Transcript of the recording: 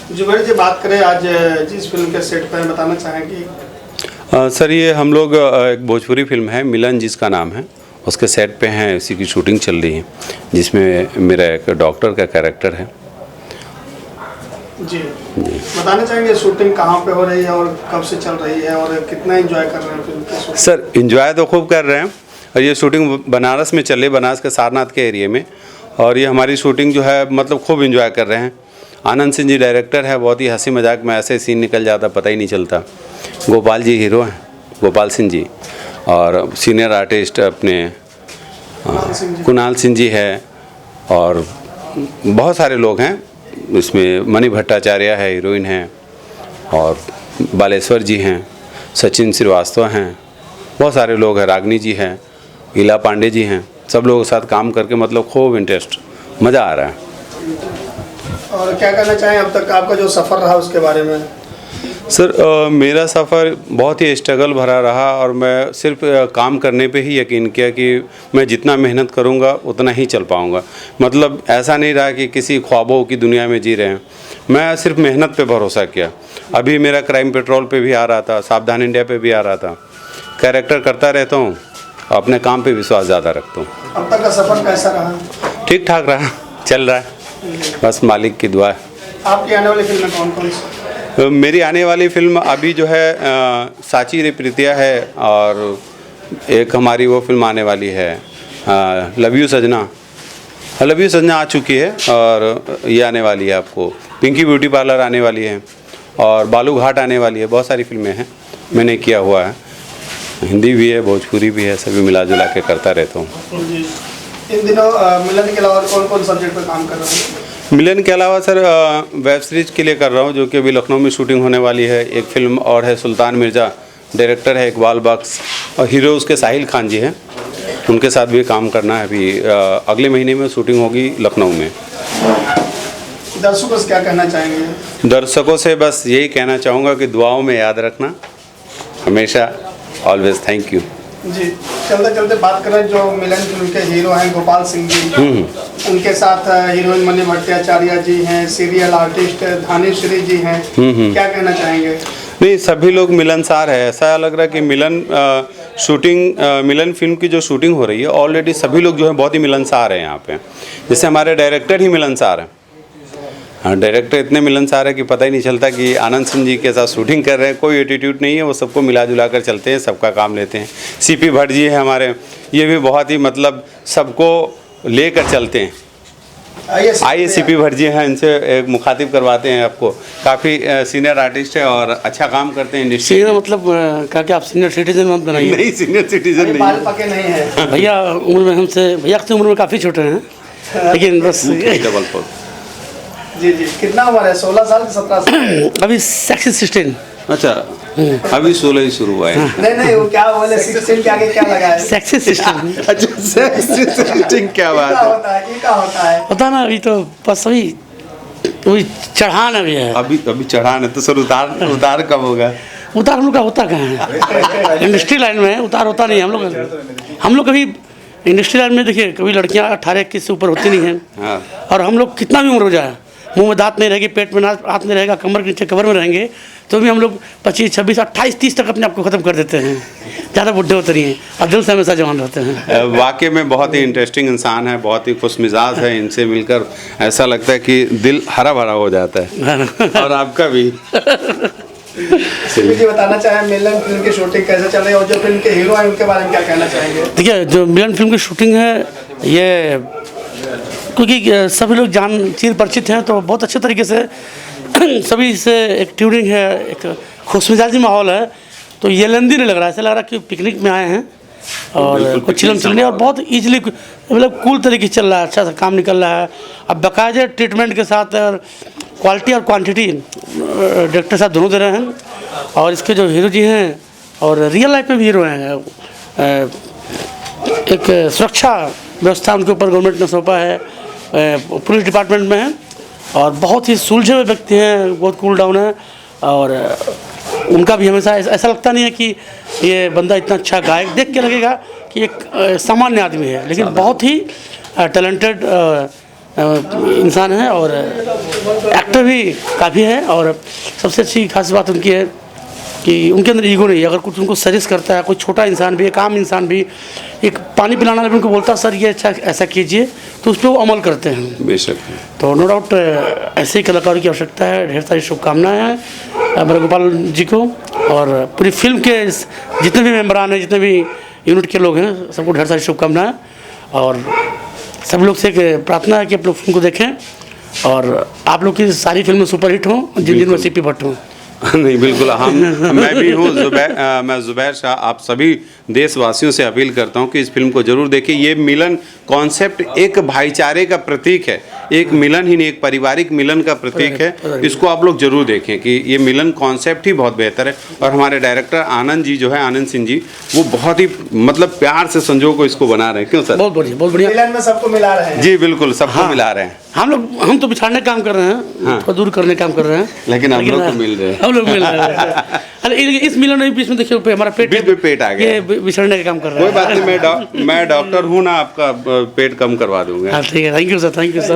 जुबेर जी, बात करें आज जिस फिल्म के सेट पर बताना चाहेंगे? सर ये हम लोग एक भोजपुरी फिल्म है मिलन जिसका नाम है, उसके सेट पे हैं, इसी की शूटिंग चल रही है जिसमें मेरा एक डॉक्टर का कैरेक्टर है। जी बताना चाहेंगे शूटिंग कहाँ पे हो रही है और कब से चल रही है और कितना एंजॉय कर रहे हैं फिल्म की शूटिंग? सर एंजॉय तो खूब कर रहे हैं और ये शूटिंग बनारस में चल रही है, बनारस के सारनाथ के एरिया में। और ये हमारी शूटिंग जो है मतलब खूब एंजॉय कर रहे हैं। आनंद सिंह जी डायरेक्टर है, बहुत ही हंसी मजाक में ऐसे सीन निकल जाता पता ही नहीं चलता। गोपाल जी हीरो हैं, गोपाल सिंह जी, और सीनियर आर्टिस्ट अपने कुणाल सिंह जी है और बहुत सारे लोग हैं इसमें। मणि भट्टाचार्य है, हीरोइन है, और बालेश्वर जी हैं, सचिन श्रीवास्तव हैं, बहुत सारे लोग हैं, रागनी जी हैं, ईला पांडे जी हैं। सब लोगों के साथ काम करके मतलब खूब इंटरेस्ट, मज़ा आ रहा है। और क्या कहना चाहें अब तक आपका जो सफ़र रहा उसके बारे में? सर मेरा सफ़र बहुत ही स्ट्रगल भरा रहा और मैं सिर्फ काम करने पे ही यकीन किया कि मैं जितना मेहनत करूँगा उतना ही चल पाऊँगा। मतलब ऐसा नहीं रहा कि किसी ख्वाबों की दुनिया में जी रहे हैं, मैं सिर्फ मेहनत पे भरोसा किया। अभी मेरा क्राइम पेट्रोल पे भी आ रहा था, सावधान इंडिया पे भी आ रहा था। कैरेक्टर करता रहता हूँ, अपने काम पे विश्वास ज़्यादा रखता हूँ। अब तक का सफ़र कैसा रहा? ठीक ठाक रहा, चल रहा है, बस मालिक की दुआ है। आपकी आने वाली फिल्में कौन कौन सी? मेरी आने वाली फिल्म अभी जो है साची रे प्रीतिया है, और एक हमारी वो फिल्म आने वाली है लव यू सजना। लव यू सजना आ चुकी है और ये आने वाली है आपको। पिंकी ब्यूटी पार्लर आने वाली है और बालू घाट आने वाली है। बहुत सारी फिल्में हैं मैंने किया हुआ है, हिंदी भी है, भोजपुरी भी है, सभी मिला जुला के करता रहता हूँ। इन दिनों मिलन के अलावा कौन कौन सब्जेक्ट पर काम कर रहे हैं? मिलन के अलावा सर वेब सीरीज़ के लिए कर रहा हूँ जो कि अभी लखनऊ में शूटिंग होने वाली है। एक फिल्म और है सुल्तान मिर्ज़ा, डायरेक्टर है इकबाल बख्श और हीरो उसके साहिल खान जी हैं, उनके साथ भी काम करना है। अभी अगले महीने में शूटिंग होगी लखनऊ में। दर्शकों से क्या कहना चाहेंगे? दर्शकों से बस यही कहना चाहूँगा कि दुआओं में याद रखना हमेशा, ऑलवेज। थैंक यू जी। चलते चलते बात करें जो मिलन फिल्म के हीरो हैं गोपाल सिंह जी, उनके साथ हीरोइन मणि भट्टाचार्य जी हैं, सीरियल आर्टिस्ट धानेश्वरी जी हैं, क्या कहना चाहेंगे? नहीं, सभी लोग मिलनसार है। ऐसा लग रहा है कि मिलन फिल्म की जो शूटिंग हो रही है ऑलरेडी सभी लोग जो है बहुत ही मिलनसार है यहाँ पे। जैसे हमारे डायरेक्टर ही मिलनसार है। हाँ, डायरेक्टर इतने मिलनसार है कि पता ही नहीं चलता कि आनंद सिंह जी के साथ शूटिंग कर रहे हैं। कोई एटीट्यूड नहीं है, वो सबको मिला जुला कर चलते हैं, सबका काम लेते हैं। सीपी भट्ट जी है हमारे, ये भी बहुत ही मतलब सबको लेकर चलते हैं। आइए सीपी भट्ट जी हैं, इनसे एक मुखातिब करवाते हैं आपको। काफ़ी सीनियर आर्टिस्ट है और अच्छा काम करते हैं इंडस्ट्री में। मतलब क्या आप सीनियर सिटीजन मत बनाइए? नहीं, सीनियर सिटीजन नहीं बाल पके नहीं है भैया। उम्र में हमसे, भैया की उम्र में काफ़ी छोटे हैं, लेकिन बस डबल। जी जी। कितना उम्र है? 16 साल कि 17 साल? अभी सेक्सी 16। अच्छा, अभी 16 ही शुरू हुआ है। नहीं, वो क्या बोले 16 के आगे क्या लगा है? सेक्सी 16। अच्छा, सेक्सी क्या बात क्या है? होता है? ये क्या होता है? पता ना, अभी तो बस वही चढ़ान अभी है। अभी चढ़ान है तो सर उतार कब होगा? उतार हम लोग का होता कहाँ है? इंडस्ट्री लाइन में उतार होता नहीं है हम लोग कभी इंडस्ट्री लाइन में देखिए, कभी लड़कियां 18-21 से ऊपर होती नहीं हैं। हाँ। और हम लोग कितना भी उम्र हो जाए, मुंह में दांत नहीं रहेगी, पेट में हाथ नहीं रहेगा, कमर के नीचे कवर में रहेंगे, तो भी हम लोग 25, 26, 28, 30 तक अपने आप को ख़त्म कर देते हैं। ज़्यादा बुढ़े होते नहीं हैं और दिल से हमेशा जवान रहते हैं। वाकई में बहुत ही इंटरेस्टिंग इंसान है, बहुत ही खुश मिजाज है। इनसे मिलकर ऐसा लगता है कि दिल हरा भरा हो जाता है। और आपका भी। जी बताना चाहें मिलन फिल्म की शूटिंग कैसे चल रही है और जो फिल्म के हीरो हैं उनके बारे में क्या कहना चाहेंगे? देखिए, जो मिलन फिल्म की शूटिंग है, ये क्योंकि सभी लोग चिर परिचित हैं तो बहुत अच्छे तरीके से सभी से एक ट्यूनिंग है, एक खुशमिजाजी माहौल है, तो ये लेंदी नहीं लग रहा है। ऐसा लग रहा है कि पिकनिक में आए हैं और कुछ चिलम चल रही है और बहुत ईजिली मतलब कूल तरीके से चल रहा है, अच्छा सा काम निकल रहा है। अब बाकायदे ट्रीटमेंट के साथ और क्वालिटी और क्वांटिटी डायरेक्टर साहब दोनों दे रहे हैं। और इसके जो हीरो जी हैं और रियल लाइफ में भी हीरो हैं, एक सुरक्षा व्यवस्था उनके ऊपर गवर्नमेंट ने सौंपा है, पुलिस डिपार्टमेंट में है और बहुत ही सुलझे हुए व्यक्ति हैं, बहुत कूल डाउन है। और उनका भी हमेशा ऐसा लगता नहीं है कि ये बंदा इतना अच्छा गायक, देख के लगेगा कि एक सामान्य आदमी है, लेकिन बहुत ही टैलेंटेड इंसान है और एक्टर भी काफ़ी है। और सबसे अच्छी खास बात उनकी है कि उनके अंदर ईगो नहीं है। अगर कुछ उनको सजेस्ट करता है कोई छोटा इंसान भी, एक आम इंसान भी, एक पानी पिलाने वाला भी उनको बोलता है सर ये अच्छा ऐसा कीजिए, तो उस पर वो अमल करते हैं। बेशक। तो नो डाउट ऐसे ही कलाकारों की आवश्यकता है। ढेर सारी शुभकामनाएं हैं मेरे गोपाल जी को और पूरी फिल्म के जितने भी मेम्बरान हैं, जितने भी यूनिट के लोग हैं, सबको ढेर सारी शुभकामनाएं। और सब लोग से एक प्रार्थना है कि आप लोग फिल्म को देखें और आप लोग की सारी फिल्में सुपरहिट हों, जिन दिन में सीपी भट्ट हों। नहीं बिल्कुल, मैं भी हूँ मैं ज़ुबैर शाह आप सभी देशवासियों से अपील करता हूँ कि इस फिल्म को जरूर देखिए। ये मिलन कॉन्सेप्ट एक भाईचारे का प्रतीक है, एक मिलन ही नहीं, एक पारिवारिक मिलन का प्रतीक है। इसको आप लोग जरूर देखें कि ये मिलन कॉन्सेप्ट ही बहुत बेहतर है। और हमारे डायरेक्टर आनंद जी जो है, आनंद सिंह जी, वो बहुत ही मतलब प्यार से संजो को इसको बना रहे हैं। क्यों सर? बहुत बढ़िया, बहुत बढ़िया। मिलन में सबको मिला रहे हैं। जी बिल्कुल, सबको मिला रहे हैं। हम तो बिछाड़ने का काम कर रहे हैं, थोड़ा दूर करने का काम कर रहे हैं, लेकिन हम लोग तो मिल रहे हैं। हम लोग मिल रहे हैं। अरे इस मिलन में बीच में देखिए हमारा पेट आ गया, ये बिछड़ने का काम कर रहा है। कोई बात नहीं, मैं डॉक्टर हूँ ना, आपका पेट कम करवा दूंगा। हाँ ठीक है, thank you sir, thank you sir.